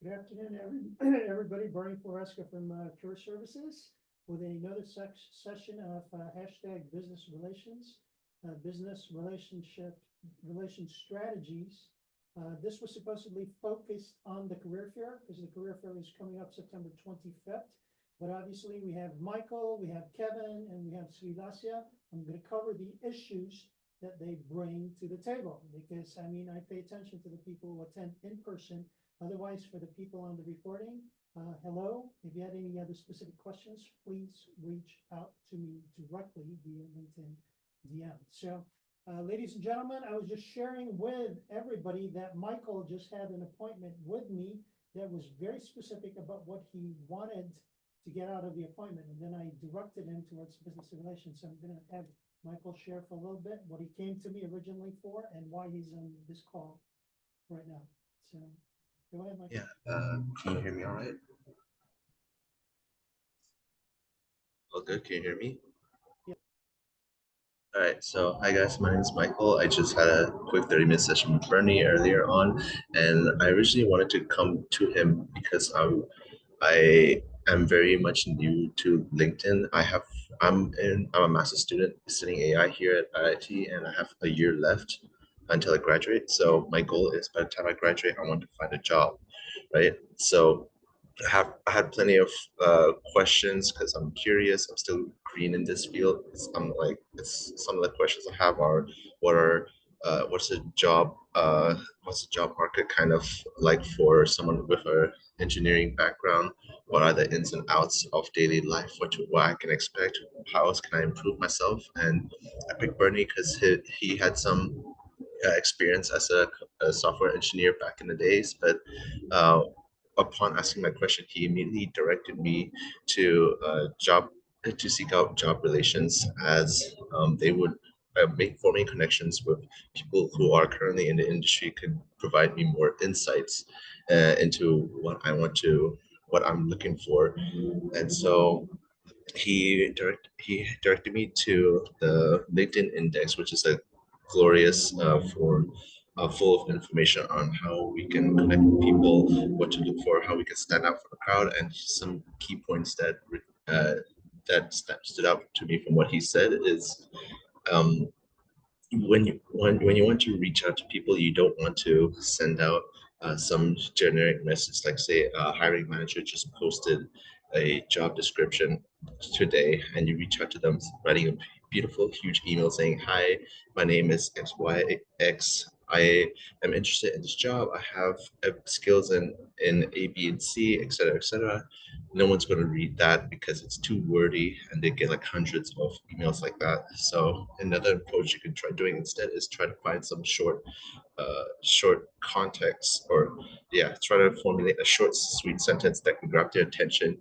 Good afternoon, everybody. Bernie Floresca from Career Services with another session of hashtag business relations, business relation strategies. This was supposedly focused on the career fair because the career fair is coming up September 25th. But obviously, we have Michael, we have Kevin, and we have Srilasya. I'm going to cover the issues that they bring to the table because I pay attention to the people who attend in person. Otherwise, for the people on the recording, hello. If you had any other specific questions, please reach out to me directly via LinkedIn DM. So, ladies and gentlemen, I was just sharing with everybody that Michael just had an appointment with me that was very specific about what he wanted to get out of the appointment. And then I directed him towards business relations. So I'm going to have Michael share for a little bit what he came to me originally for and why he's on this call right now. So go ahead, Michael. Yeah, can you hear me all right? All good, can you hear me? Yeah. All right, so hi guys, my name is Michael. I just had a quick 30-minute session with Bernie earlier on, and I originally wanted to come to him because I am very much new to LinkedIn. I'm a master's student studying AI here at IIT, and I have a year left until I graduate. So my goal is by the time I graduate, I want to find a job, right? So I had plenty of questions because I'm curious. I'm still green in this field. It's some of the questions I have are what are what's the job market kind of like for someone with a engineering background? What are the ins and outs of daily life? What I can expect? How else can I improve myself? And I picked Bernie because he had some experience as a software engineer back in the days, but uh, upon asking my question, he immediately directed me to job to seek out job relations as they would make forming connections with people who are currently in the industry could provide me more insights into what I'm looking for. And so he directed me to the LinkedIn Index, which is a glorious form full of information on how we can connect with people, what to look for, how we can stand out from the crowd, and some key points uh, that stood out to me from what he said is um, when you want to reach out to people, you don't want to send out some generic message like say a hiring manager just posted a job description today, and you reach out to them writing a beautiful huge email saying, "Hi, my name is XYX. I am interested in this job. I have skills in A, B, and C, etc., etc." No one's going to read that because it's too wordy, and they get like hundreds of emails like that. So another approach you can try doing instead is try to find some short context, or yeah, try to formulate a short sweet sentence that can grab their attention.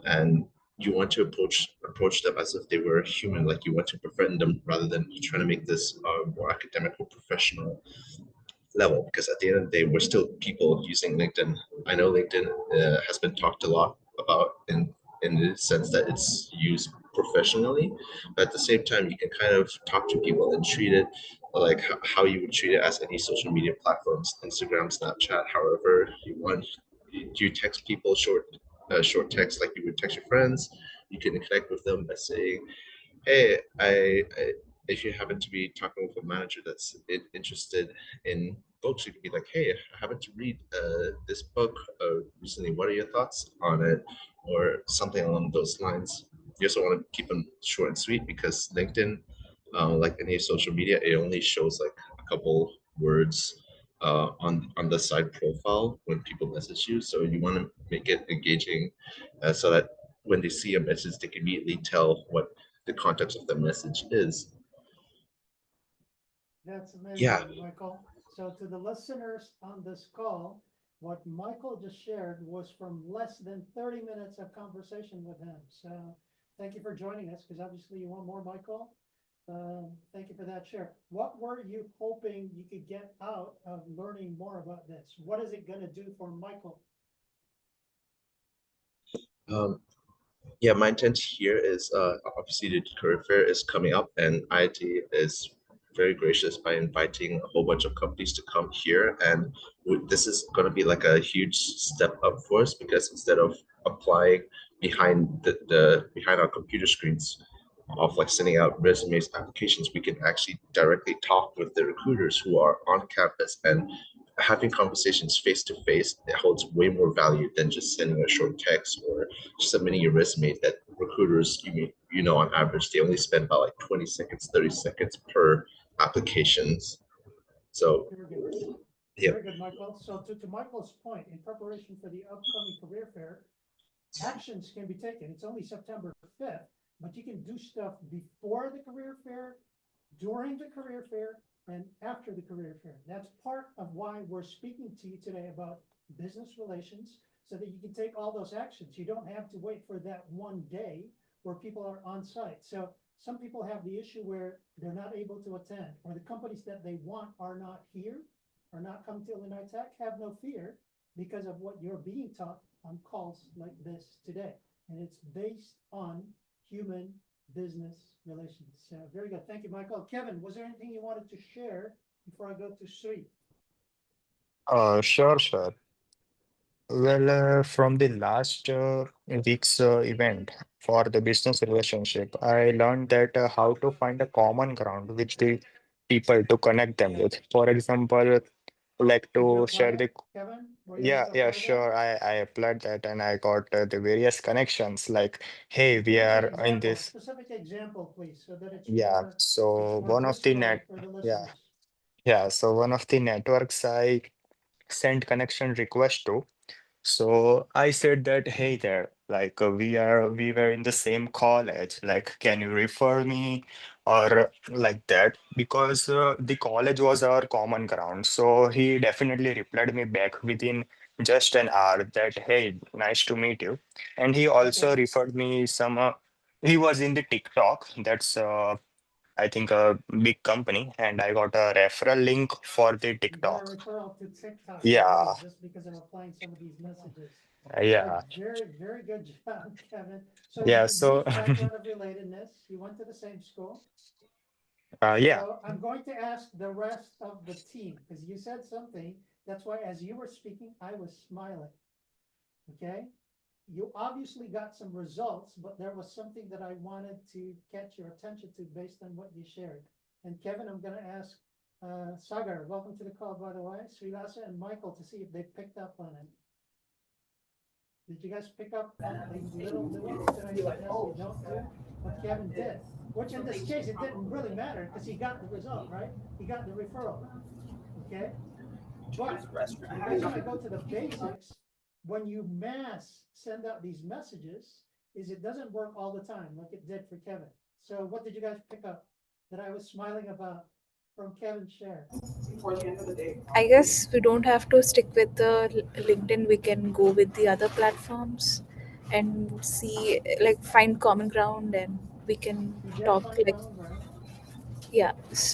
And you want to approach them as if they were human, like you want to befriend them rather than trying to make this more academic or professional level, because at the end of the day we're still people using LinkedIn. I know LinkedIn has been talked a lot about in the sense that it's used professionally, but at the same time you can kind of talk to people and treat it like how you would treat it as any social media platforms, Instagram, Snapchat, however you want. You text people short text like you would text your friends. You can connect with them by saying, hey, if you happen to be talking with a manager that's interested in books, you could be like, hey, I happened to read this book recently. What are your thoughts on it? Or something along those lines. You also want to keep them short and sweet because LinkedIn, like any social media, it only shows like a couple words on the side profile when people message you. So you want to make it engaging so that when they see a message, they can immediately tell what the context of the message is. That's Yeah. amazing, Michael. So to the listeners on this call, what Michael just shared was from less than 30 minutes of conversation with him. So thank you for joining us because obviously you want more, Michael. Thank you for that share. What were you hoping you could get out of learning more about this? What is it going to do for Michael? Um, yeah, my intent here is obviously the career fair is coming up, and IIT is very gracious by inviting a whole bunch of companies to come here. And this is going to be like a huge step up for us because instead of applying behind behind our computer screens of like sending out resumes, applications, we can actually directly talk with the recruiters who are on campus, and having conversations face to face, it holds way more value than just sending a short text or submitting your resume that recruiters, on average, they only spend about like 20 seconds, 30 seconds per applications. So, Very good. yeah. Very good, Michael. So to Michael's point, in preparation for the upcoming career fair, actions can be taken. It's only September 5th, but you can do stuff before the career fair, during the career fair, and after the career fair. That's part of why we're speaking to you today about business relations, so that you can take all those actions. You don't have to wait for that one day where people are on site. So some people have the issue where they're not able to attend, or the companies that they want are not here, are not coming to Illinois Tech. Have no fear, because of what you're being taught on calls like this today. And it's based on human business relations. So very good. Thank you, Michael. Kevin, was there anything you wanted to share before I go to Sri? Sure, sure. Well, from the last week's event for the business relationship, I learned that how to find a common ground with the people to connect them with. For example, like Did you to apply share it, the, Kevin? Were you able yeah, to yeah, apply that? sure. I applied that and I got the various connections. Like, hey, we Give us an are in example, this. specific example, please, so that Yeah. it's So more one of the visceral net, for the yeah, listeners. yeah. So one of the networks I sent connection request to. So I said that, hey there, like we were in the same college. Like, can you refer me or like that? Because the college was our common ground. So he definitely replied me back within just an hour that, hey, nice to meet you. And he Okay, also referred me some. He was in the TikTok. That's I think a big company, and I got a referral link for the you got a TikTok. referral to TikTok already, Yeah, just because of applying some of these messages. So yeah, very, very good job, Kevin. So yeah. So unique background of relatedness. You went to the same school. yeah. So I'm going to ask the rest of the team, because you said something. That's why as you were speaking, I was smiling. Okay? You obviously got some results, but there was something that I wanted to catch your attention to based on what you shared. And Kevin, I'm going to ask Sagar, welcome to the call, by the way, Srilasa and Michael, to see if they picked up on it. Did you guys pick up on the little nuance that I suggest you don't do? What Kevin did, which in this case, it didn't really matter because he got the result, right? He got the referral. Okay. But you guys want to go to the basics. When you mass send out these messages, is it doesn't work all the time like it did for Kevin. So what did you guys pick up that I was smiling about from Kevin's share? I guess we don't have to stick with the LinkedIn. We can go with the other platforms and see, like, find common ground, and we can You did talk find like, common ground, yeah.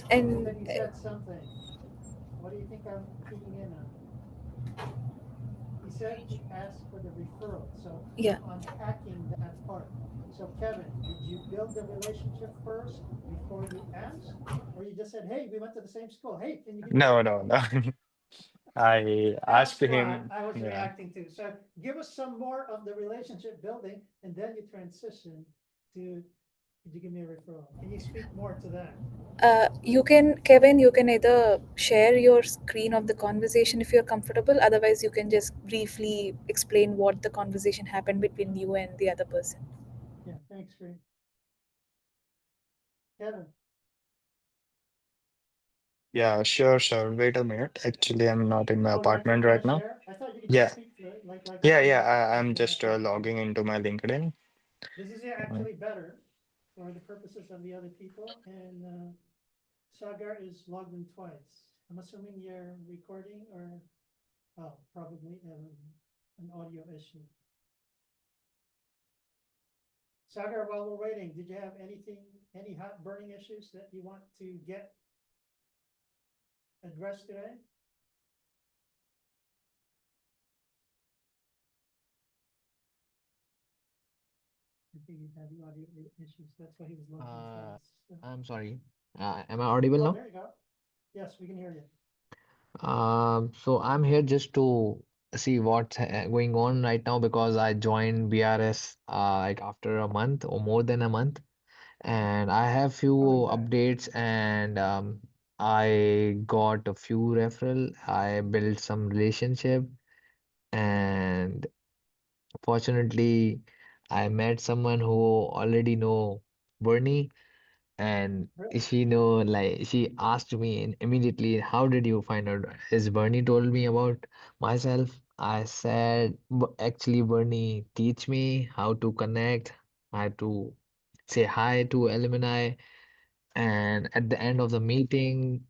and And then you said something. What do you think I'm keying in on? He said he asked for the referral. So yeah, I'm unpacking that part. So Kevin, did you build the relationship first before you asked? Or you just said, hey, we went to the same school. Hey, can you give me a No, no, referral? no. I asked That's what him, I was yeah. reacting to. So give us some more of the relationship building, and then you transition to, could you give me a referral? Can you speak more to that? you can, Kevin, you can either share your screen of the conversation if you're comfortable. Otherwise, you can just briefly explain what the conversation happened between you and the other person. Yeah, thanks, Green. Kevin, Yeah, sure, sure. Wait a minute. Actually, I'm not in my oh, you're apartment not going right to now. share? I thought you could just Yeah, speak to it like yeah, what you yeah. just I'm explained to just myself. logging into my LinkedIn. This is Uh, actually better for the purposes of the other people, and Sagar is logged in twice. I'm assuming you're recording, or, oh, probably an audio issue. Sagar, while we're waiting, did you have any hot burning issues that you want to get addressed today? I think he's having audio issues. That's why he was logged in twice. So, I'm sorry. Am I audible Oh, now? there you go. Yes, we can hear you. So I'm here just to see what's going on right now because I joined BRS like after a month or more than a month, and I have few Coming back. updates and I got a few referral. I built some relationship, and fortunately, I met someone who already know Bernie, and Really? she know like she asked me immediately, how did you find out? His Bernie told me about myself. I said, Actually, Bernie teach me how to connect, how to say hi to alumni." And at the end of the meeting,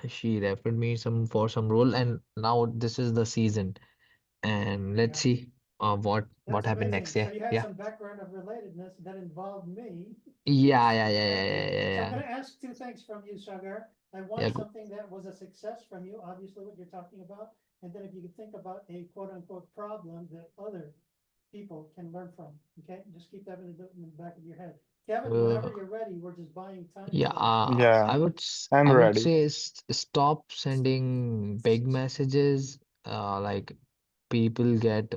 she referred me some role, and now this is the season. And let's Yeah. see what That's happened amazing. next So year. you had Yeah. some background of relatedness that involved me. Yeah, yeah, yeah, yeah, Okay, yeah, yeah, so I'm yeah. going to ask two things from you, Sagar. I Yeah, want something that was a success from you, obviously what you're talking about, and then if you could think about a quote unquote problem that other people can learn from. Okay, just keep that in the back of your head. Kevin, whenever uh, you're ready, we're just buying time yeah. today. Yeah, I'm I would ready. say stop sending big messages. Like people get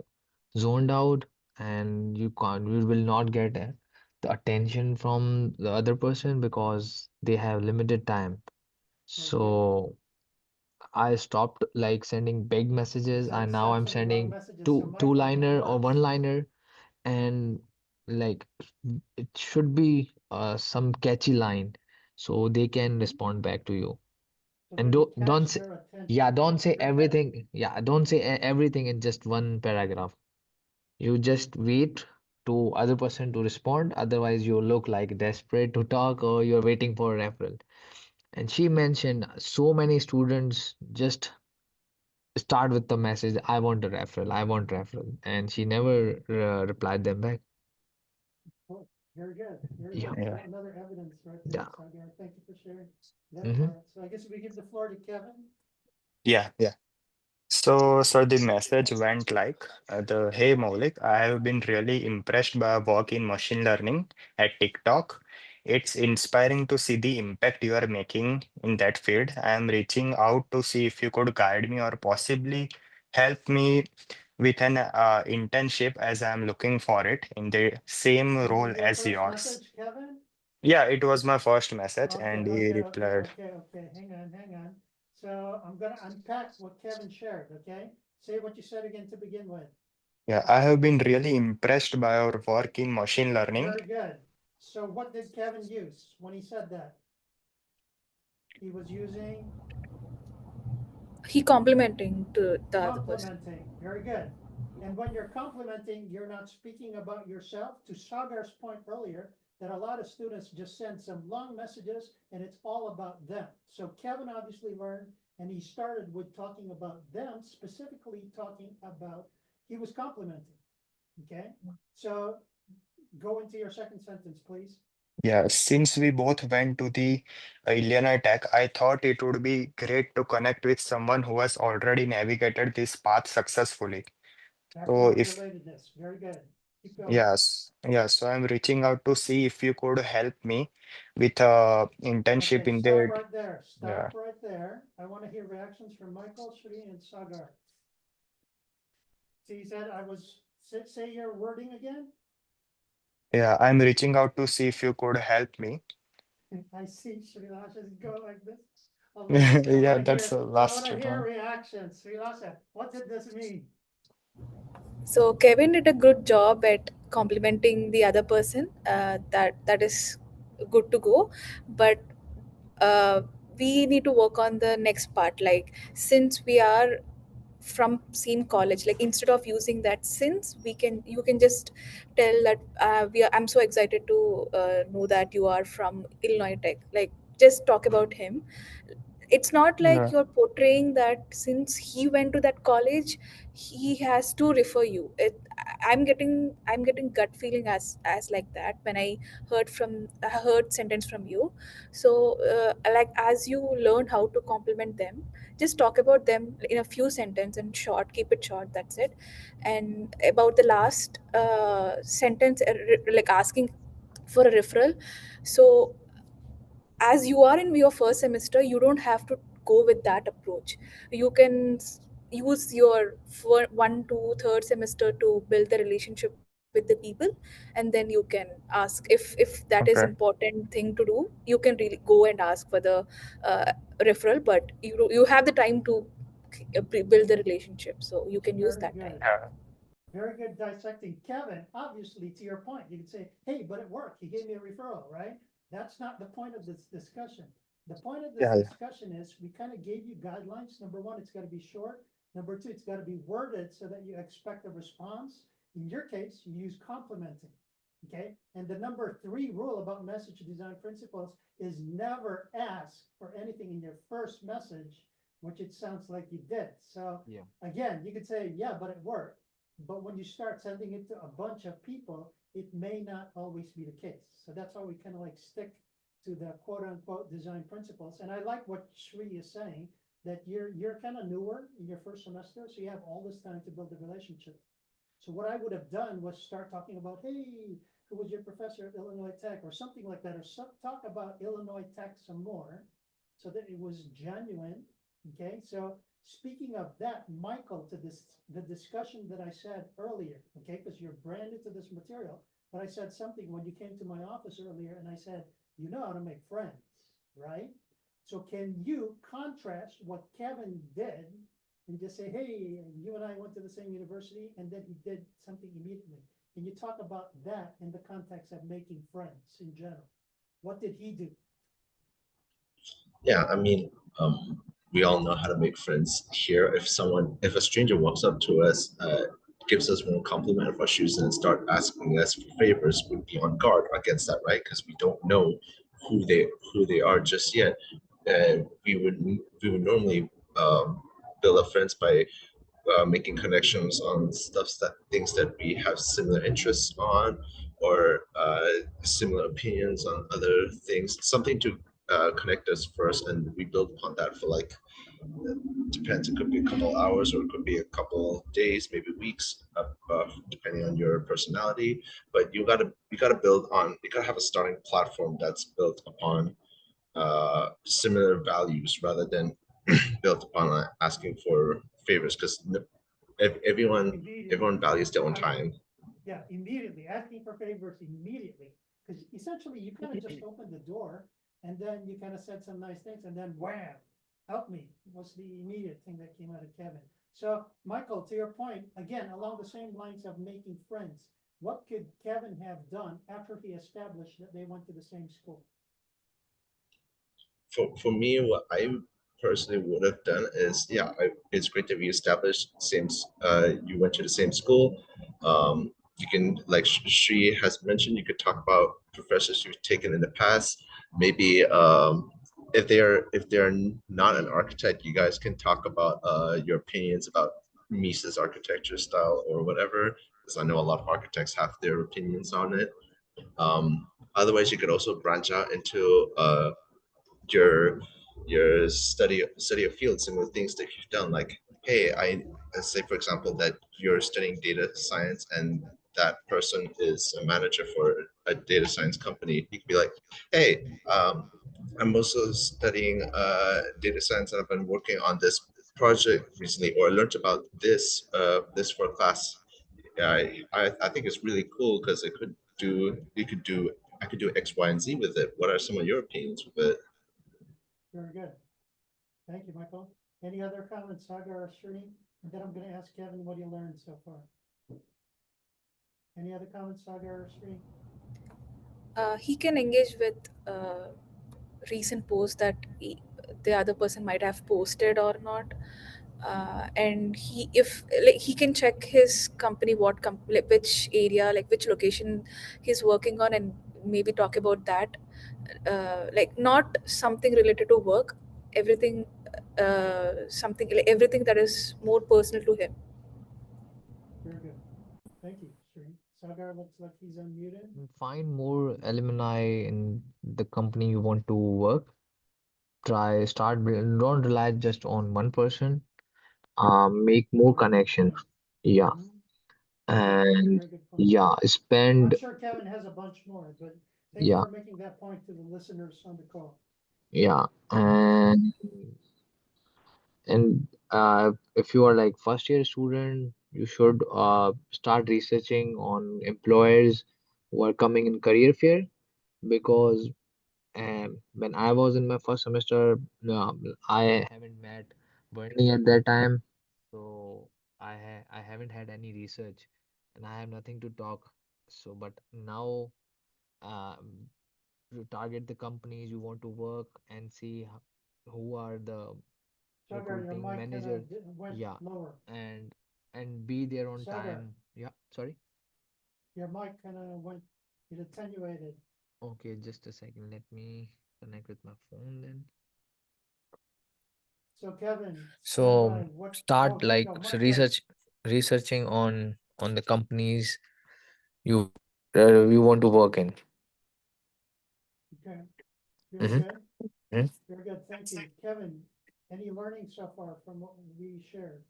zoned out, and you will not get the attention from the other person because they have limited time. Very good. So I stopped like sending big You messages, said and now stop I'm sending long sending messages to two Michael and liner or one Russ. liner, and like it should be some catchy line so they can Mhm. respond back to you. So And that you don't catch say, their yeah, attention. don't Okay, say very good. everything. Yeah, don't say everything in just one paragraph. You just wait to other person to respond. Otherwise, you look like desperate to talk or you're waiting for a referral. And she mentioned so many students just start with the message, I want a referral, I want referral. And she never replied them back. Cool. Very good. Very Yeah, good. Yeah. So another evidence right there, yeah. Sagar. Thank you for sharing that Hmm. part. So I guess we give the floor to Kevin. Yeah. So the message went like the hey Maulik, I have been really impressed by your work in machine learning at TikTok. It's inspiring to see the impact you are making in that field. I am reaching out to see if you could guide me or possibly help me with an internship as I am looking for it in the same This role is your as first yours. message, Kevin? Yeah, it was my first message, Okay, and he okay, okay, replied, okay, okay. Hang on, hang on. So I'm gonna unpack what Kevin shared, okay? Say what you said again to begin with. yeah, I have been really impressed by your work in machine learning. Very good. So what did Kevin use when he said that? He was using He complimenting to the other person. complimenting. Very good. And when you're complimenting, you're not speaking about yourself. To Sagar's point earlier, that a lot of students just send some long messages and it's all about them. So Kevin obviously learned, and he started with talking about them, specifically talking about, he was complimenting. Okay. So go into your second sentence, please. Yeah, since we both went to the Illinois Tech, I thought it would be great to connect with someone who has already navigated this path successfully. So Background if relatedness. Very good. Keep going. yes, so I'm reaching out to see if you could help me with internship Okay, in stop the right there. yeah Stop right there. I want to hear reactions from Michael, Sri, and Sagar. So you said I was, say your wording again? yeah I'm reaching out to see if you could help me. I see Srilasha go like this. Hold on. Yeah, that's the I want last to hear one. reactions. Srilasha, what did this mean? So Kevin did a good job at complimenting the other person. That is good to go, but uh, we need to work on the next part. Like since we are from same college, like instead of using that since, you can just tell that I'm so excited to know that you are from Illinois Tech. Like just talk about him. It's not like Yeah, you're portraying that since he went to that college he has to refer you. I'm getting gut feeling as like that when I heard sentence from you. So like as you learn how to compliment them, just talk about them in a few sentences and short, keep it short, that's it. And about the last sentence, like asking for a referral. So as you are in your first semester, you don't have to go with that approach. You can use your one to third semester to build the relationship with the people, and then you can ask if that is Okay. important thing to do. You can really go and ask for the referral, but you have the time to build the relationship, so you can use Very that good. time. Yeah. Very good dissecting. Kevin, obviously, to your point, you could say, hey, but it worked. He gave me a referral, right? That's not the point of this discussion. The point of this Yeah. discussion is we kind of gave you guidelines. Number one, it's got to be short. Number two, it's got to be worded so that you expect a response. In your case, you use complimenting. Okay. And the number three rule about message design principles is never ask for anything in your first message, which it sounds like you did. So Yeah. again, you could say, yeah, but it worked. But when you start sending it to a bunch of people, it may not always be the case. So that's why we kind of like stick to the quote unquote design principles. And I like what Sri is saying, that you're kind of newer in your first semester, so you have all this time to build a relationship. So what I would have done was start talking about, hey, who was your professor at Illinois Tech or something like that, or talk about Illinois Tech some more so that it was genuine. Okay, so speaking of that, Michael, to the discussion that I said earlier, okay, because you're brand new to this material, but I said something when you came to my office earlier, and I said, you know how to make friends, right? So can you contrast what Kevin did and just say, hey, you and I went to the same university, and then he did something immediately. Can you talk about that in the context of making friends in general? What did he do? Yeah, I mean, we all know how to make friends here. If a stranger walks up to us, gives us one compliment of our shoes and start asking us for favors, we'd be on guard against that, right? Because we don't know who they are just yet. We would normally build up friends by making connections on things that we have similar interests on, or similar opinions on other things, something to connect us first, and we build upon that for like, depends, it could be a couple hours or it could be a couple days, maybe weeks, depending on your personality. But you gotta have a starting platform that's built upon similar values rather than built upon asking for favors, because everyone Immediately. values their own time. Yeah, immediately asking for favors immediately, because essentially you kind of just opened the door and then you kind of said some nice things and then wham, help me was the immediate thing that came out of Kevin. So Michael, to your point, again, along the same lines of making friends, what could Kevin have done after he established that they went to the same school? For me, what I personally would have done is, yeah, it's great that we established you went to the same school. You can, like Shri has mentioned, you could talk about professors you've taken in the past. Maybe if they're not an architect, you guys can talk about your opinions about Mises architecture style or whatever, because I know a lot of architects have their opinions on it. Otherwise, you could also branch out into your study of field, similar things that you've done. Like, hey, let's say for example that you're studying data science and that person is a manager for a data science company. You could be like, hey, I'm also studying data science and I've been working on this project recently, or I learned about this for a class. I think it's really cool because I could do X, Y, and Z with it. What are some of your opinions with it? Very good. Thank you, Michael. Any other comments, Sagar or Srini? And then I'm going to ask Kevin what he learned so far. Any other comments, Sagar or Srini? He can engage with recent posts that the other person might have posted or not, and he can check his company, like which area, like which location he's working on, and maybe talk about that, like not something related to work, everything, something like everything that is more personal to him. Very good. Thank you, Srini. Sagar looks like he's unmuted. Find more alumni in the company you want to work. Don't rely just on one person. Make more connections. Yeah, Mhm. and Very good point. yeah, I'm spend sure Kevin has a bunch more, but thank you yeah. for making that point to the listeners on the call. Yeah, and if you are like first year student, you should start researching on employers who are coming in career fair, because when I was in my first semester, I haven't met Bernie at that time, so I haven't had any research, and I have nothing to talk. So, but now, um, you target the companies you want to work and see who are the Sagar, your recruiting mic kind of managers. went Yeah, lower. and be there on Sagar, time. Yeah, sorry. your mic kind of went, it attenuated. Okay, just a second. Let me connect with my phone then. So Kevin, stand So by. What? Oh, start here you like go. so Mic works. researching on the companies you you want to work in. Okay, very Mm-hmm. good. Very good. Thank you. Kevin, any learning so far from what we shared?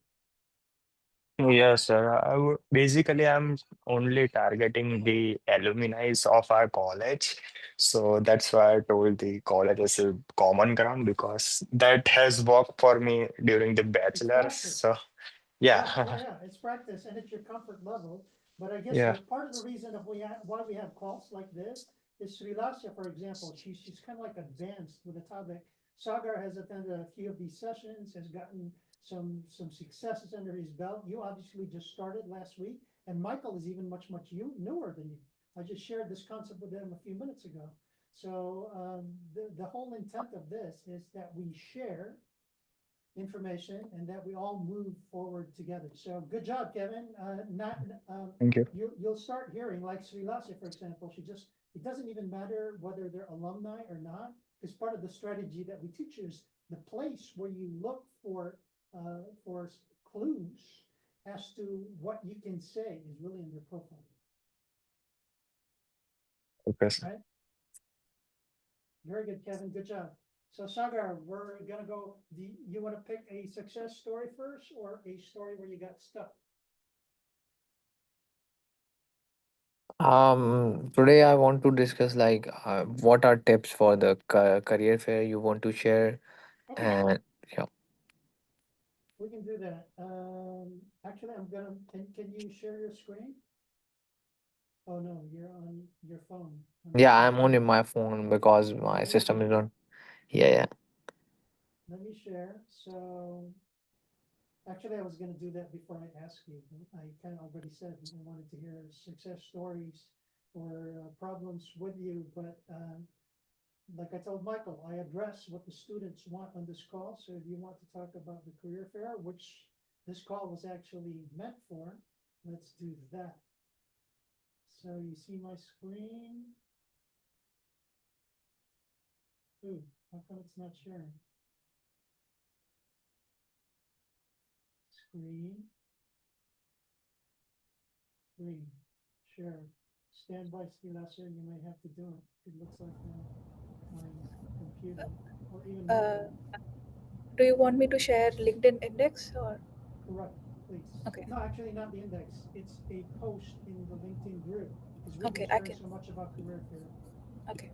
Yes, sir. Basically, I'm only targeting the alumni of our college. So that's why I told the college is a common ground because that has worked for me during the It's bachelor's. practice. So Yeah, yeah, it's practice and it's your comfort level. But I guess yeah. the part of the reason of why we have calls like this is Srilasya, for example, she's kind of like advanced with the topic. Sagar has attended a few of these sessions, has gotten some successes under his belt. You obviously just started last week, and Michael is even much newer than you. I just shared this concept with him a few minutes ago. So the whole intent of this is that we share information and that we all move forward together. So good job, Kevin. Not Thank you. you'll start hearing like Srilasya, for example. It doesn't even matter whether they're alumni or not, because part of the strategy that we teach is the place where you look for clues as to what you can say is really in their profile. Okay, sir. Right? Very good, Kevin. Good job. So Sagar, we're gonna go. Do you want to pick a success story first, or a story where you got stuck? Today I want to discuss like what are tips for the career fair you want to share, Okay, and yeah. we can do that. Actually, can you share your screen? Oh no, you're on your phone. Yeah, Okay, I'm on in my phone because my very system good. is on. Yeah, yeah. Let me share. So actually, I was going to do that before I ask you. I kind of already said I wanted to hear success stories or problems with you, but like I told Michael, I address what the students want on this call. So if you want to talk about the career fair, which this call was actually meant for, let's do that. So you see my screen? Ooh, how come it's not sharing? Screen, screen, share. Stand by, Srilasya, you may have to do it. It looks like my computer, or even Uh, Michael. do you want me to share LinkedIn index or? Correct, please. Okay, No, actually not the index. It's a post in the LinkedIn group, because we've been okay, I sharing can. so much about career fair. Okay.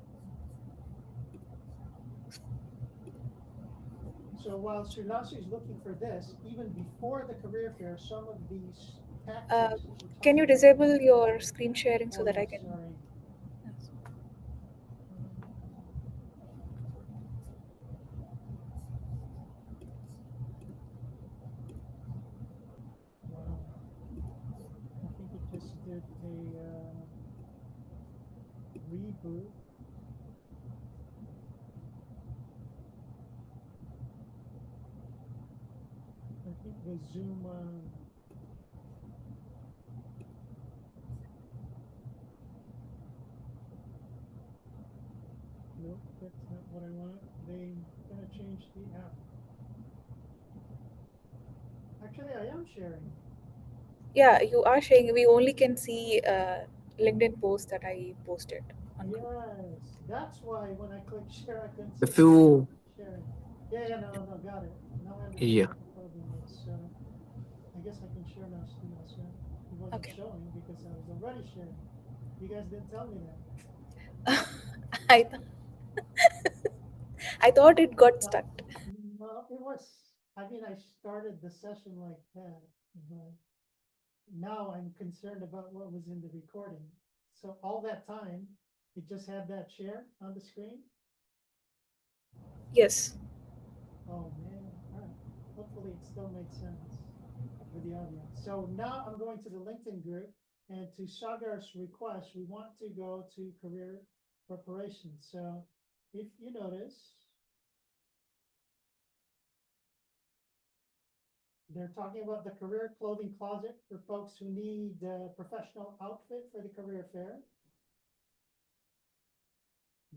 So while Srilasya is looking for this, even before the career fair, some of these Uh, tactics that we're can you talking about. disable your screen sharing so Oh that I yes, can? sorry. Yes. Wow. I think it just did a reboot. I think the Zoom. Nope, that's not what I want. They gonna change the app. Actually, I am sharing. Yeah, you are sharing. We only can see LinkedIn post that I posted on group. Yes, that's why when I click share, I couldn't see If because I you, wasn't sharing. Yeah, no, got it. Now I understand yeah, what the problem is. So I guess I can share now, Srilasya. It wasn't Okay. showing because I was already sharing. You guys didn't tell me that. I th- I thought it got stuck. Well, it was, I mean, I started the session like that, but now I'm concerned about what was in the recording. So all that time, you just had that share on the screen? Yes. Oh, man, all right. Hopefully it still makes sense with the audience. So now I'm going to the LinkedIn group, and to Sagar's request, we want to go to career preparation. So if you notice, they're talking about the career clothing closet for folks who need a professional outfit for the career fair.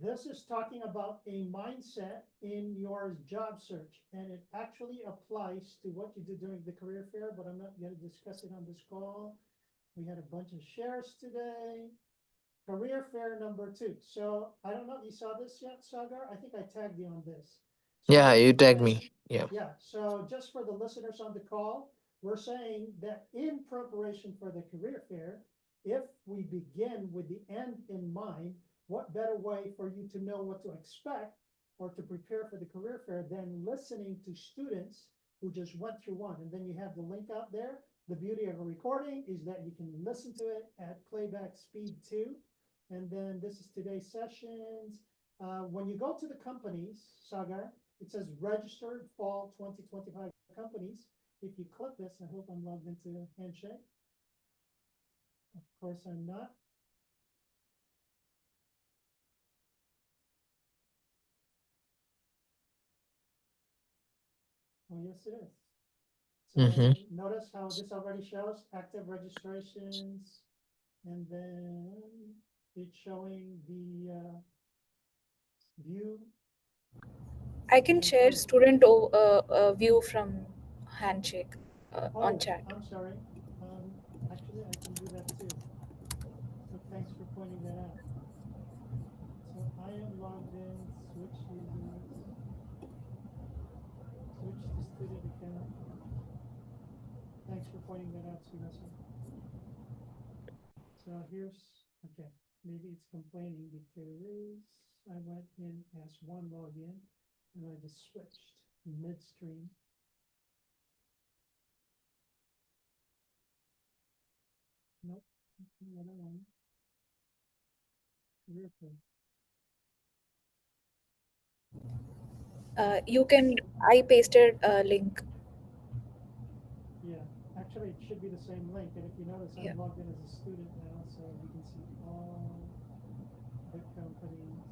This is talking about a mindset in your job search, and it actually applies to what you do during the career fair, but I'm not going to discuss it on this call. We had a bunch of shares today. Career fair number 2. So I don't know if you saw this yet, Sagar. I think I tagged you on this. So Yeah, you tagged basically, me. Yeah. yeah, so just for the listeners on the call, we're saying that in preparation for the career fair, if we begin with the end in mind, what better way for you to know what to expect or to prepare for the career fair than listening to students who just went through one? And then you have the link out there. The beauty of a recording is that you can listen to it at playback speed 2. And then this is today's sessions. When you go to the companies, Sagar, it says registered fall 2025 companies. If you click this, I hope I'm logged into Handshake. Of course I'm not. Oh, yes, it is. So Mm-hmm. notice how this already shows active registrations, and then it's showing the view. I can share student view from Handshake on Oh, chat. I'm sorry. Actually, I can do that too. So thanks for pointing that out. So I am logged in, switch users, switch to student account. Thanks for pointing that out, Sunasa. So here's, okay, maybe it's complaining because I went in as one login and I just switched midstream. Nope, another one. Career code. You can. I pasted a link. Yeah, actually, it should be the same link. And if you notice, Yeah. I'm logged in as a student now, so you can see all the companies.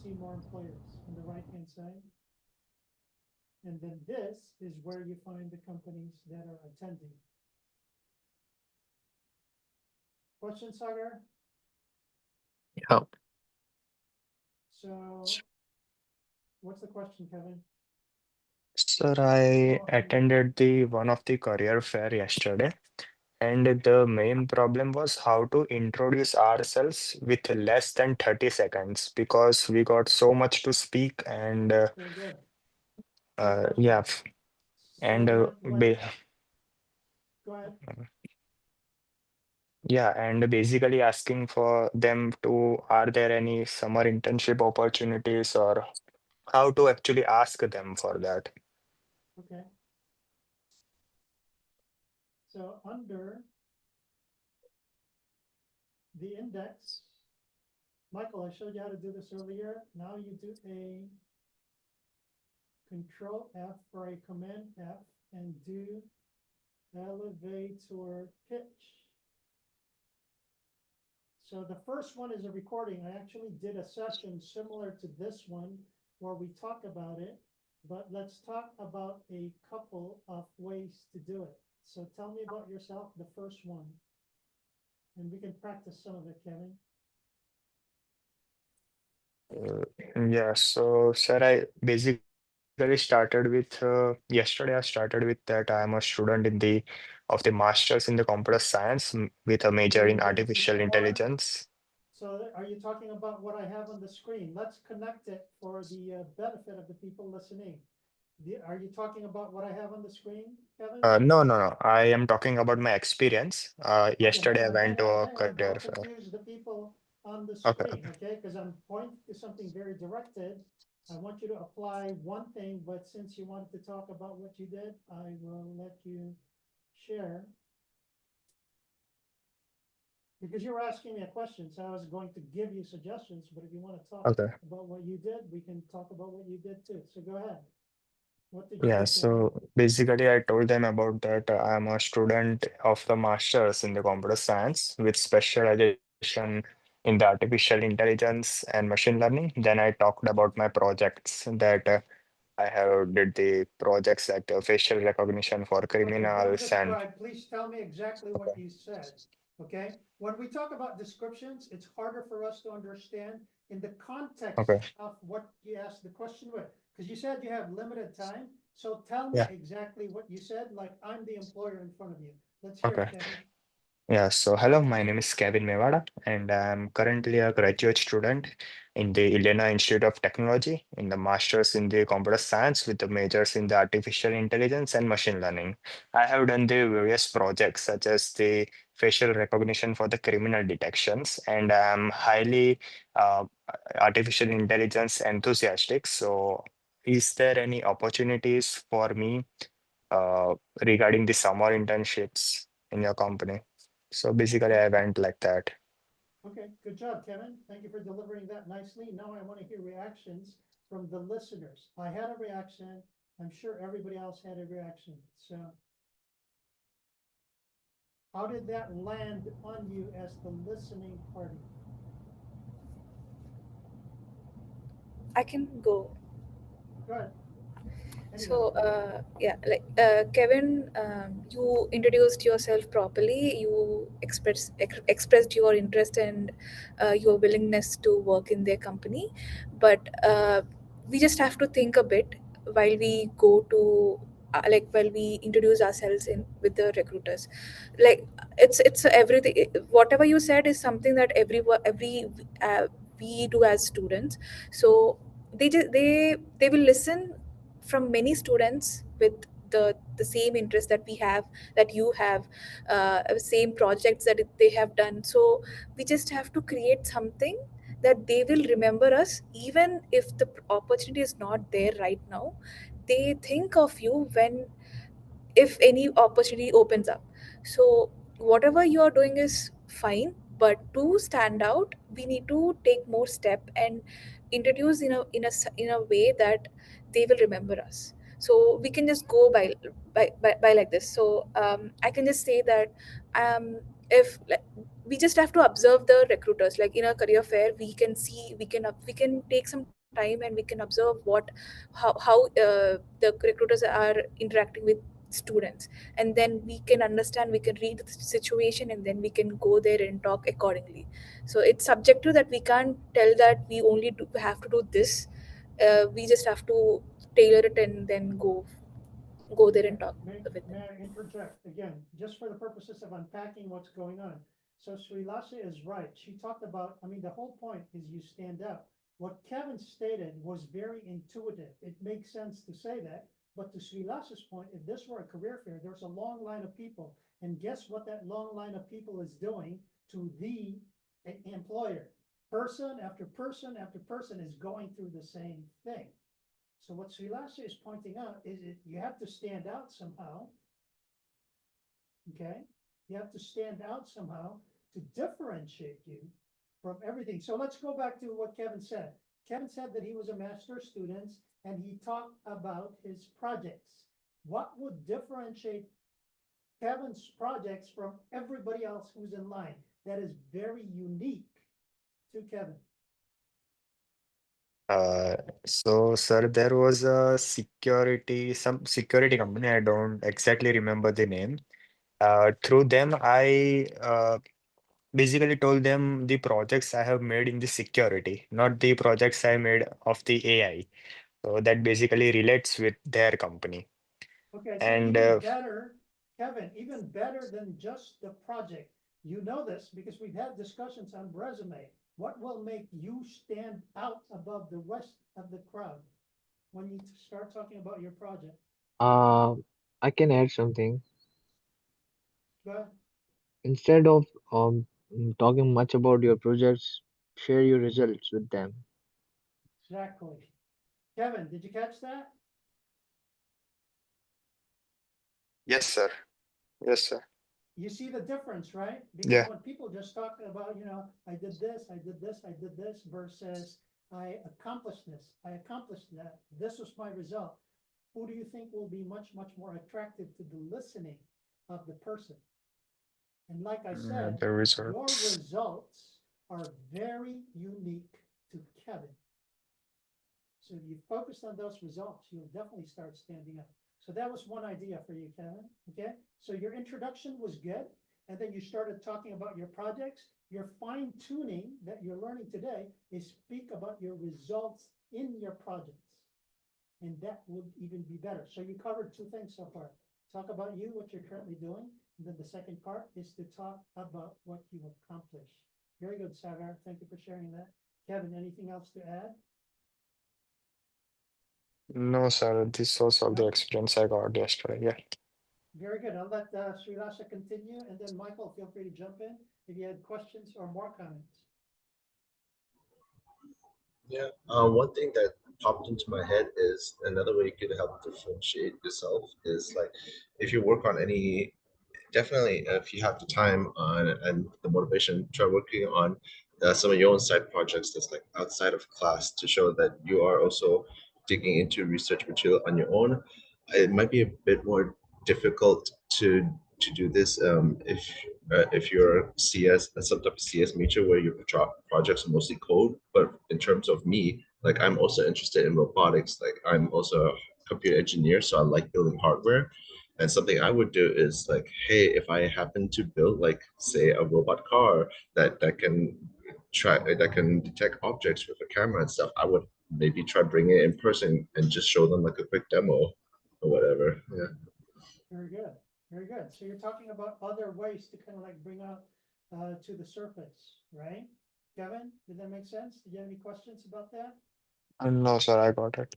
See more employers on the right-hand side. And then this is where you find the companies that are attending. Question, Sagar? Yeah. So what's the question, Kevin? Sir, I attended the one of the career fair yesterday, and the main problem was how to introduce ourselves with less than 30 seconds because we got so much to speak and Very good. yeah, So and when go ahead. yeah, and basically asking for them to, are there any summer internship opportunities or how to actually ask them for that. Okay. So under the index, Michael, I showed you how to do this earlier. Now you do a Control F or a Command F and do elevator pitch. So the first one is a recording. I actually did a session similar to this one where we talk about it, but let's talk about a couple of ways to do it. So tell me about yourself, the first one, and we can practice some of it, Kevin. Yeah, so sir, I basically started with yesterday. I started with that I am a student in the of the masters in the computer science with a major Very in good. artificial So hold on. intelligence. So are you talking about what I have on the screen? Let's connect it for the benefit of the people listening. Are you talking about what I have on the screen, Kevin? No, no, no. I am talking about my experience. Okay, Yesterday I hang went to on, a hang on. career Don't fair. confuse the people on the Okay. screen, okay? Because I'm pointing to something very directed. I want you to apply one thing, but since you wanted to talk about what you did, I will let you share. Because you were asking me a question, so I was going to give you suggestions, but if you want to talk Okay. about what you did, we can talk about what you did too. So go ahead. What did you Yeah, do, Kevin? so basically, I told them about that I'm a student of the master's in the computer science with specialization in the artificial intelligence and machine learning. Then I talked about my projects that I have did the projects like the facial recognition for Okay, don't criminals and describe, please tell me exactly what you said, okay? When we talk about descriptions, it's harder for us to understand in the context okay, of what you asked the question with. Because you said you have limited time, so tell me yeah, exactly what you said, like I'm the employer in front of you. Let's hear okay. it, Kevin. Yeah, so hello, my name is Kevin Mewada, and I'm currently a graduate student in the Illinois Institute of Technology in the Masters in the Computer Science with the majors in the Artificial Intelligence and Machine Learning. I have done the various projects such as the facial recognition for the criminal detections, and I'm highly uh, artificial intelligence enthusiastic. So, is there any opportunities for me uh, regarding the summer internships in your company? So basically, I went like that. Okay, good job, Kevin. Thank you for delivering that nicely. Now I want to hear reactions from the listeners. I had a reaction. I'm sure everybody else had a reaction. So how did that land on you as the listening party? I can go. Go ahead. So, Anybody. yeah, like Kevin, you introduced yourself properly. You expressed your interest and your willingness to work in their company, but we just have to think a bit while we go to like while we introduce ourselves in with the recruiters. Like it's everything. Whatever you said is something that every we do as students. So they will listen from many students with the same interest that we have, that you have, same projects that they have done. So we just have to create something that they will remember us even if the opportunity is not there right now. They think of you when, if any opportunity opens up. So whatever you are doing is fine, but to stand out we need to take more step and introduce in a way that they will remember us. So we can just go by like this. So I can just say that if like, we just have to observe the recruiters. Like in a career fair we can see, we can take some time and we can observe what how the recruiters are interacting with students, and then we can understand, we can read the situation, and then we can go there and talk accordingly. So it's subjective, that we can't tell that we only have to do this. We just have to tailor it and then go there May, and talk may, with may them. I interject again, just for the purposes of unpacking what's going on? So Srilasa is right. She talked about, I mean, the whole point is you stand out. What Kevin stated was very intuitive. It makes sense to say that. But to Srilasa's point, if this were a career fair, there's a long line of people. And guess what that long line of people is doing to the employer? Person after person after person is going through the same thing. So what Srilasa is pointing out is that you have to stand out somehow. Okay, you have to stand out somehow to differentiate you from everything. So let's go back to what Kevin said. Kevin said that he was a master's student and he talked about his projects. What would differentiate Kevin's projects from everybody else who's in line? That is very unique to Kevin. Uh, so, sir, there was a some security company. I don't exactly remember the name. Through them, I basically told them the projects I have made in the security, not the projects I made of the AI. So that basically relates with their company. Okay, so And even better, Kevin, even better than just the project. You know this because we've had discussions on resume. What will make you stand out above the rest of the crowd when you start talking about your project? Uh, I can add something. Go ahead. Instead of talking much about your projects, share your results with them. Exactly. Kevin, did you catch that? Yes, sir. Yes, sir. You see the difference, right? Because Yeah. when people just talk about, I did this, I did this, I did this, versus I accomplished this, I accomplished that, this was my result. Who do you think will be much, much more attractive to the listening of the person? And like I said, The your results. results are very unique to Kevin. So if you focus on those results, you'll definitely start standing up. So that was one idea for you, Kevin. Okay. So your introduction was good. And then you started talking about your projects. Your fine tuning that you're learning today is speak about your results in your projects. And that would even be better. So you covered two things so far. Talk about you, what you're currently doing. And then the second part is to talk about what you accomplish. Very good, Sagar. Thank you for sharing that. Kevin, anything else to add? No, sir. This was all the No? experience I got yesterday. Yeah. Very good. I'll let Srilasa continue, and then Michael, feel free to jump in if you had questions or more comments. Yeah. One thing that popped into my head is another way you could help differentiate yourself is like if you work on any, definitely if you have the time on and the motivation, try working on some of your own side projects that's like outside of class to show that you are also digging into research material on your own. It might be a bit more difficult to do this if you're CS, some type of CS major where your projects are mostly code. But in terms of me, like I'm also interested in robotics. Like I'm also a computer engineer, so I like building hardware. And something I would do is like, hey, if I happen to build like say a robot car that can detect objects with a camera and stuff, I would maybe try bringing it in person and just show them like a quick demo or whatever. Yeah. Very good. Very good. So you're talking about other ways to kind of like bring up to the surface, right? Kevin, did that make sense? Did you have any questions about that? No, sir. I got it.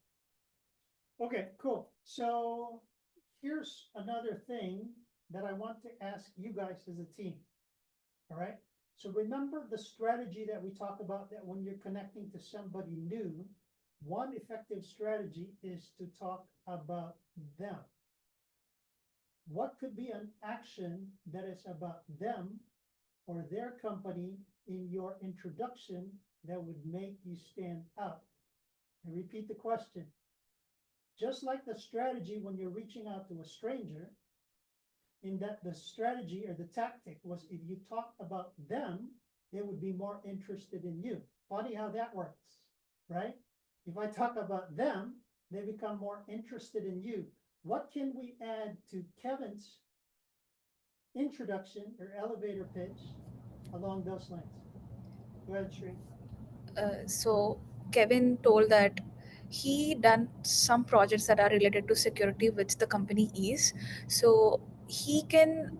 Okay, cool. So here's another thing that I want to ask you guys as a team. All right. So remember the strategy that we talk about that when you're connecting to somebody new, one effective strategy is to talk about them. What could be an action that is about them or their company in your introduction that would make you stand out? I repeat the question. Just like the strategy when you're reaching out to a stranger, in that the strategy or the tactic was if you talk about them, they would be more interested in you. Funny how that works, right? If I talk about them, they become more interested in you. What can we add to Kevin's introduction or elevator pitch along those lines? Go ahead, Sri. So Kevin told that he done some projects that are related to security, which the company is. So he can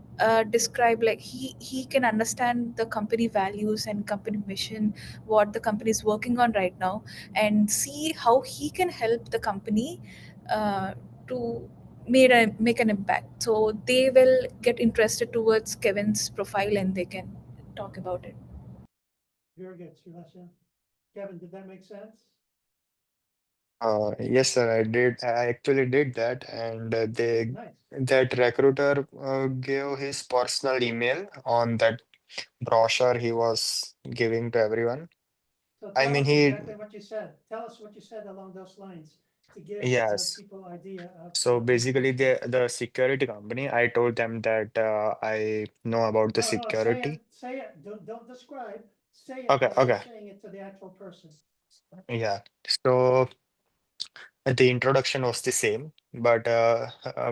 describe, like he can understand the company values and company mission, what the company is working on right now, and see how he can help the company to make an impact. So they will get interested towards Kevin's profile and they can talk about it. Very good, Srilasa. Kevin, did that make sense? Yes, sir. I did. I actually did that, and Nice. that recruiter gave his personal email on that brochure he was giving to everyone. So I tell mean, us he, exactly what you said. Tell us what you said along those lines to give yes. people idea of So what you basically, said. the security company, I told them that I know about the No, no, say it, security. say it. Don't describe. Say it Okay, as you're okay, saying it to the actual person. yeah. So the introduction was the same, but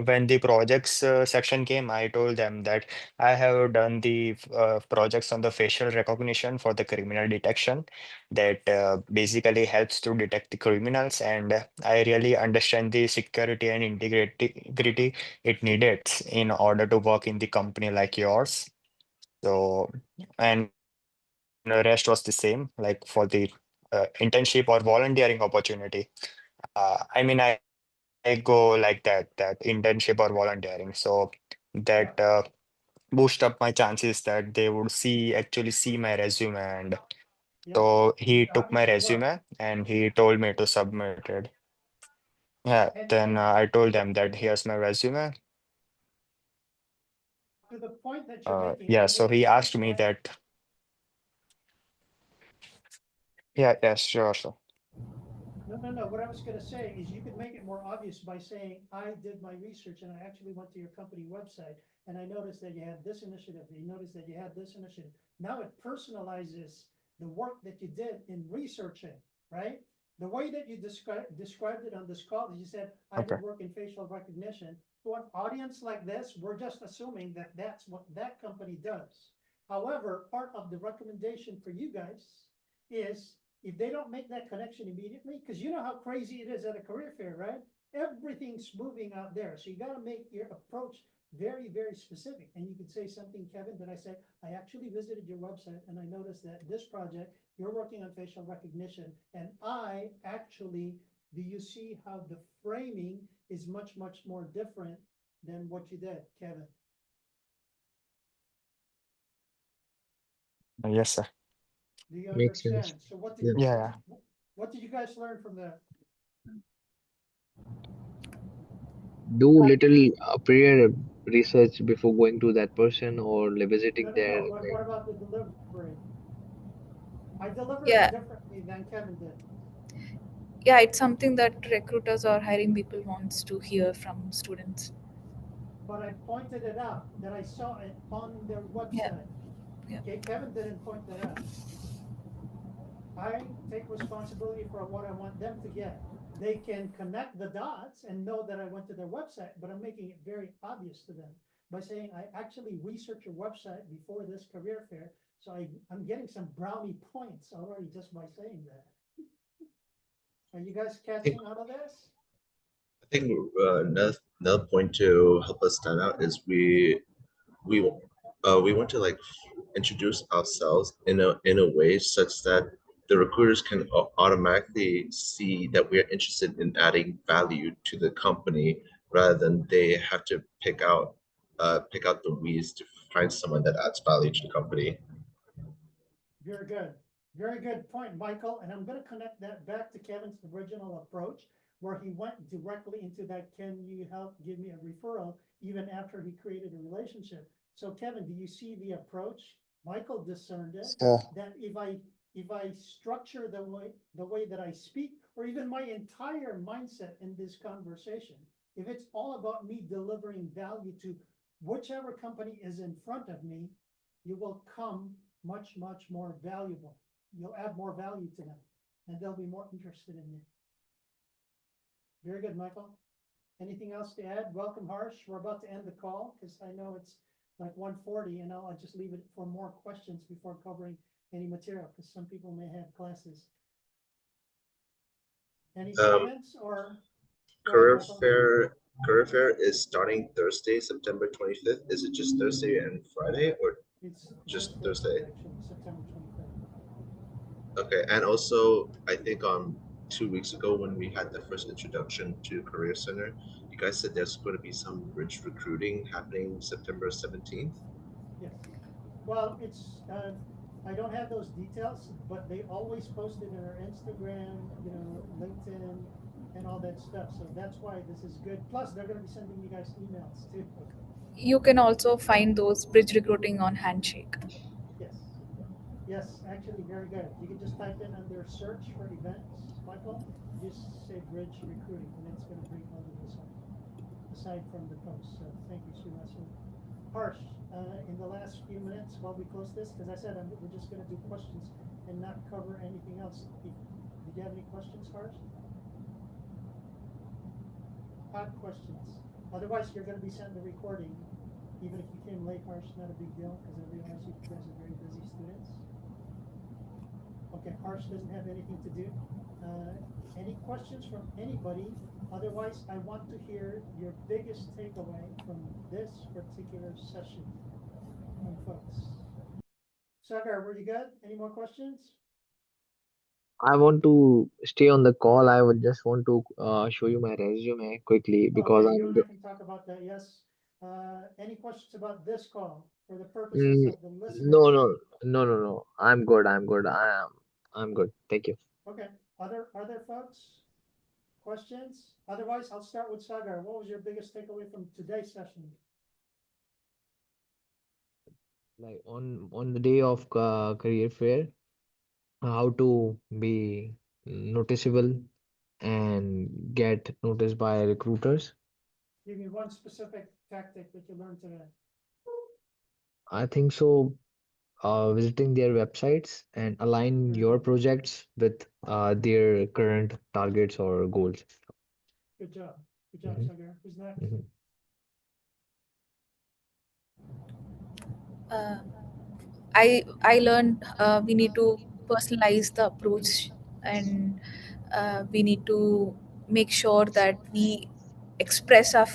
when the projects section came, I told them that I have done the projects on the facial recognition for the criminal detection that basically helps to detect the criminals, and I really understand the security and integrity it needed in order to work in the company like yours. So, and the rest was the same, like for the internship or volunteering opportunity. I go like that internship or volunteering. So that Yeah, boost up my chances that they would actually see my resume and Yeah. So he took my Obviously, well, resume and he told me to submit it. Yeah, and then I told them that here's my resume. to the point that you're making, Yeah, I so get he that's asked me why. that. Yeah, yes, sure, sure. No. What I was gonna say is you could make it more obvious by saying, I did my research and I actually went to your company website and I noticed that you had this initiative, you noticed that you had this initiative. Now it personalizes the work that you did in researching, right? The way that you described it on this call is you said, I Okay. did work in facial recognition. To an audience like this, we're just assuming that that's what that company does. However, part of the recommendation for you guys is if they don't make that connection immediately, because you know how crazy it is at a career fair, right? Everything's moving out there. So you got to make your approach very, very specific. And you could say something, Kevin, that I said, I actually visited your website and I noticed that this project, you're working on facial recognition. And I actually, do you see how the framing is much, much more different than what you did, Kevin? Yes, sir. Do you Makes sense. understand? So Yeah. Yeah. what did you guys learn from that? Do little prior research before going to that person or visiting their No. What about the delivery? I deliver it Yeah, differently than Kevin did. yeah, it's something that recruiters or hiring people wants to hear from students. But I pointed it out that I saw it on their Yeah, website. yeah. Okay, Kevin didn't point that out. I take responsibility for what I want them to get. They can connect the dots and know that I went to their website, but I'm making it very obvious to them by saying I actually researched your website before this career fair. So I'm getting some brownie points already just by saying that. Are you guys I think catching on to this? another point to help us stand out is we want to like introduce ourselves in a way such that the recruiters can automatically see that we are interested in adding value to the company rather than they have to pick out the weeds to find someone that adds value to the company. Very good. Very good point, Michael. And I'm going to connect that back to Kevin's original approach, where he went directly into that, can you help give me a referral, even after he created a relationship. So Kevin, do you see the approach? Michael discerned it, So, that if I structure the way that I speak, or even my entire mindset in this conversation, if it's all about me delivering value to whichever company is in front of me, you will come much, much more valuable. You'll add more value to them and they'll be more interested in you. Very good, Michael. Anything else to add? Welcome, Harsh. We're about to end the call because I know it's like 1:40 and I'll just leave it for more questions before covering any material because some people may have classes. Any comments or? Career fair career fair is starting Thursday, September 25th. Is it just Thursday and Friday or It's just just Thursday, Thursday? actually, September 23rd. Okay, and also I think 2 weeks ago when we had the first introduction to Career Center, you guys said there's going to be some bridge recruiting happening September 17th. Yes. Well, I don't have those details, but they always post it in our Instagram, LinkedIn and all that stuff. So that's why this is good. Plus, they're going to be sending you guys emails too. You can also find those bridge recruiting on Handshake. Yes. Yes, actually, very good. You can just type in under search for events, Michael, just say bridge recruiting, and it's going to bring all of this up, aside from the post. So thank you, Srivasu. Harsh, in the last few minutes while we close this, because I said we're just going to do questions and not cover anything else. Did you have any questions, Harsh? Hot questions. Otherwise, you're going to be sent the recording. Even if you came late, Harsh, not a big deal, because I realize you guys are very busy students. Okay, Harsh doesn't have anything to do. Any questions from anybody? Otherwise, I want to hear your biggest takeaway from this particular session from folks. Sagar, were you good? Any more questions? I want to stay on the call. I would just want to show you my resume quickly because Okay, you I'm and I can talk about that, yes. Any questions about this call for the purposes mm, of the no, listeners? no, no, no, no. I'm good. I'm good. I am. I'm good. Thank you. Okay, other folks? Questions? Otherwise, I'll start with Sagar. What was your biggest takeaway from today's session? Like on the day of career fair, how to be noticeable and get noticed by recruiters. Give me one specific tactic that you learned today. I think so. Visiting their websites and align your projects with their current targets or goals. Good job. Good job, Mhm, Sagar. Who's next? mhm. Uh, I learned we need to personalize the approach, and we need to make sure that we express our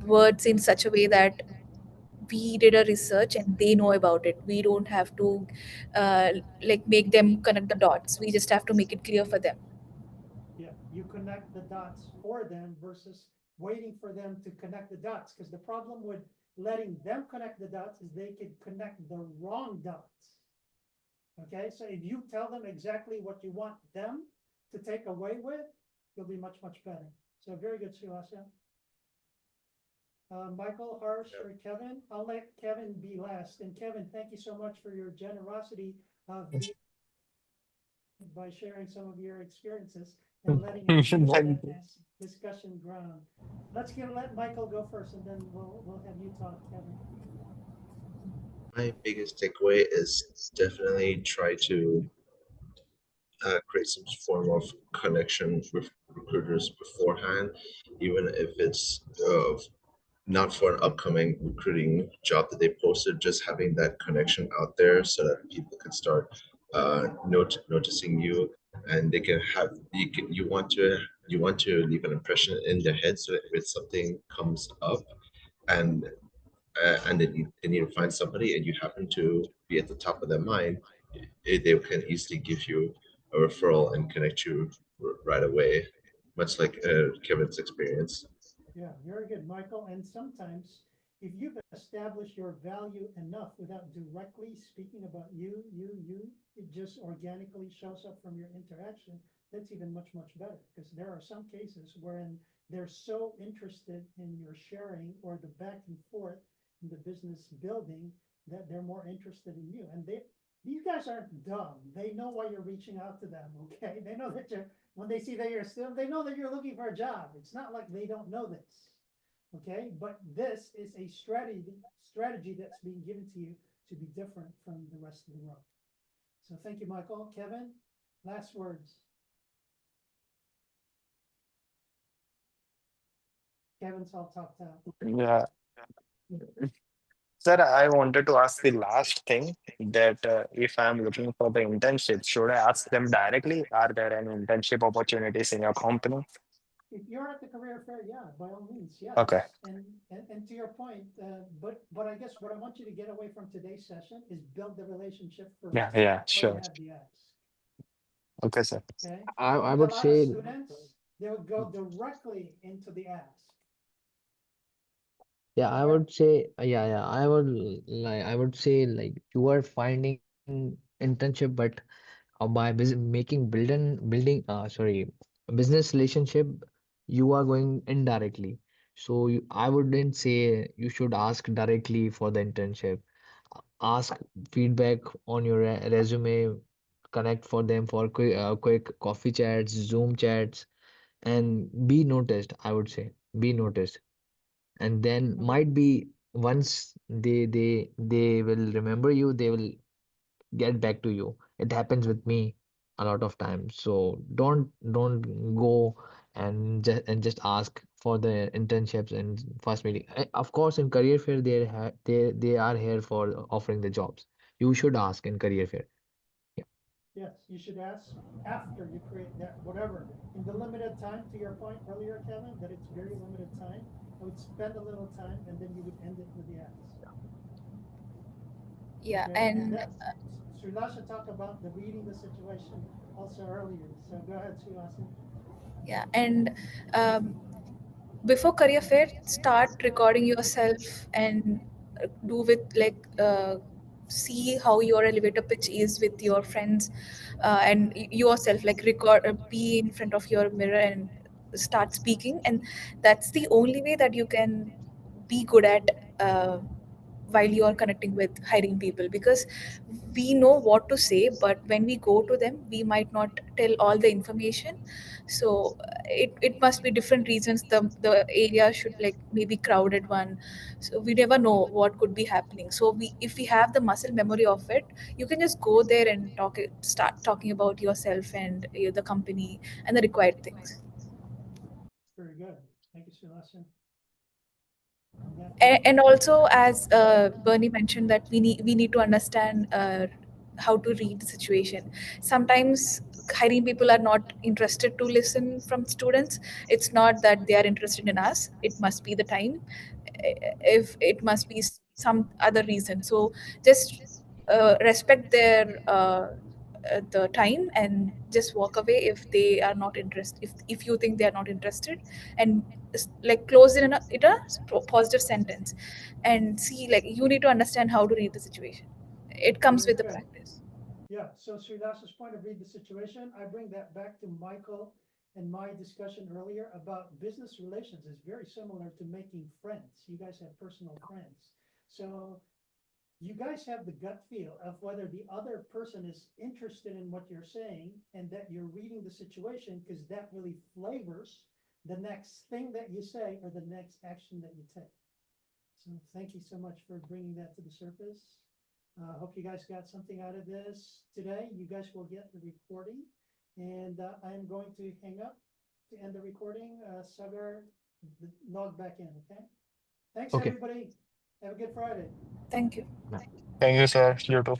words in such a way that we did a research and they know about it. We don't have to uh, like make them connect the dots. We just have to make it clear for them. Yeah, you connect the dots for them versus waiting for them to connect the dots. Because the problem with letting them connect the dots is they could connect the wrong dots. Okay, so if you tell them exactly what you want them to take away with, you'll be much, much better. So very good, Suhasya. Michael, Harsh, or Kevin? I'll let Kevin be last. And Kevin, thank you so much for your generosity of by sharing some of your experiences and letting us use that as discussion ground. Let Michael go first, and then we'll have you talk, Kevin. My biggest takeaway is definitely try to create some form of connection with recruiters beforehand, even if it's not for an upcoming recruiting job that they posted, just having that connection out there so that people can start noticing you, and they can have you want to leave an impression in their head, so that if something comes up and they need to find somebody and you happen to be at the top of their mind, they can easily give you a referral and connect you right away, much like Kevin's experience. Yeah, very good, Michael. And sometimes if you've established your value enough without directly speaking about you, it just organically shows up from your interaction. That's even much, much better because there are some cases wherein they're so interested in your sharing or the back and forth in the business building that they're more interested in you. And these guys aren't dumb. They know why you're reaching out to them, okay? They know that when they see that you're still, they know that you're looking for a job. It's not like they don't know this, okay? But this is a strategy that's being given to you to be different from the rest of the world. So thank you, Michael. Kevin, last words. Kevin's all talked out. Yeah. Sir, I wanted to ask the last thing that if I'm looking for the internship, should I ask them directly? Are there any internship opportunities in your company? If you're at the career fair, yeah, by all means, yes. Okay. And to your point, but I guess what I want you to get away from today's session is build the relationship first Yeah, before you sure. have the ask. Okay, sir. Okay. I With a would lot of say, students, they would go directly into the ask. yeah, I would say, yeah, I would say like you are finding internship, but by building business relationship, you are going indirectly. So I wouldn't say you should ask directly for the internship. Ask feedback on your resume, connect for them for quick coffee chats, Zoom chats, and be noticed. I would say be noticed, and then Okay. might be once they will remember you, they will get back to you. It happens with me a lot of times. So don't go and just ask for the internships and first meeting. Of course, in career fair they are here for offering the jobs. You should ask in career fair. Yeah. Yes, you should ask after you create that, whatever. In the limited time, to your point earlier, Kevin, that it's very limited time, I would spend a little time and then you would end it with the ask. Yeah, Okay, and and that Srilasha talked about the reading the situation also earlier. So go ahead, Srilasha. yeah, and um, before career fair, start recording yourself and do with like see how your elevator pitch is with your friends, and yourself, like record, be in front of your mirror and start speaking, and that's the only way that you can be good at while you are connecting with hiring people, because we know what to say, but when we go to them we might not tell all the information. So it must be different reasons, the area should like maybe crowded one, so we never know what could be happening. So we, if we have the muscle memory of it, you can just go there and start talking about yourself and the company and the required things. Very good. Thank you, Sulasa. And also, as Bernie mentioned, that we need to understand how to read the situation. Sometimes hiring people are not interested to listen from students. It's not that they are interested in us. It must be the time. If it must be some other reason. So just respect their the time and just walk away if they are not interested. If you think they are not interested, and like close it in a positive sentence, and see, like, you need to understand how to read the situation. It comes Very with the good. practice. Yeah, so Sridasa's point of read the situation, I bring that back to Michael and my discussion earlier about business relations is very similar to making friends. You guys have personal friends. So you guys have the gut feel of whether the other person is interested in what you're saying and that you're reading the situation, because that really flavors the next thing that you say or the next action that you take. So thank you so much for bringing that to the surface. Hope you guys got something out of this today. You guys will get the recording, and I am going to hang up to end the recording. Sagar, log back in, okay? Thanks, Okay. everybody. Have a good Friday. Thank you. Thank you, sir. You too.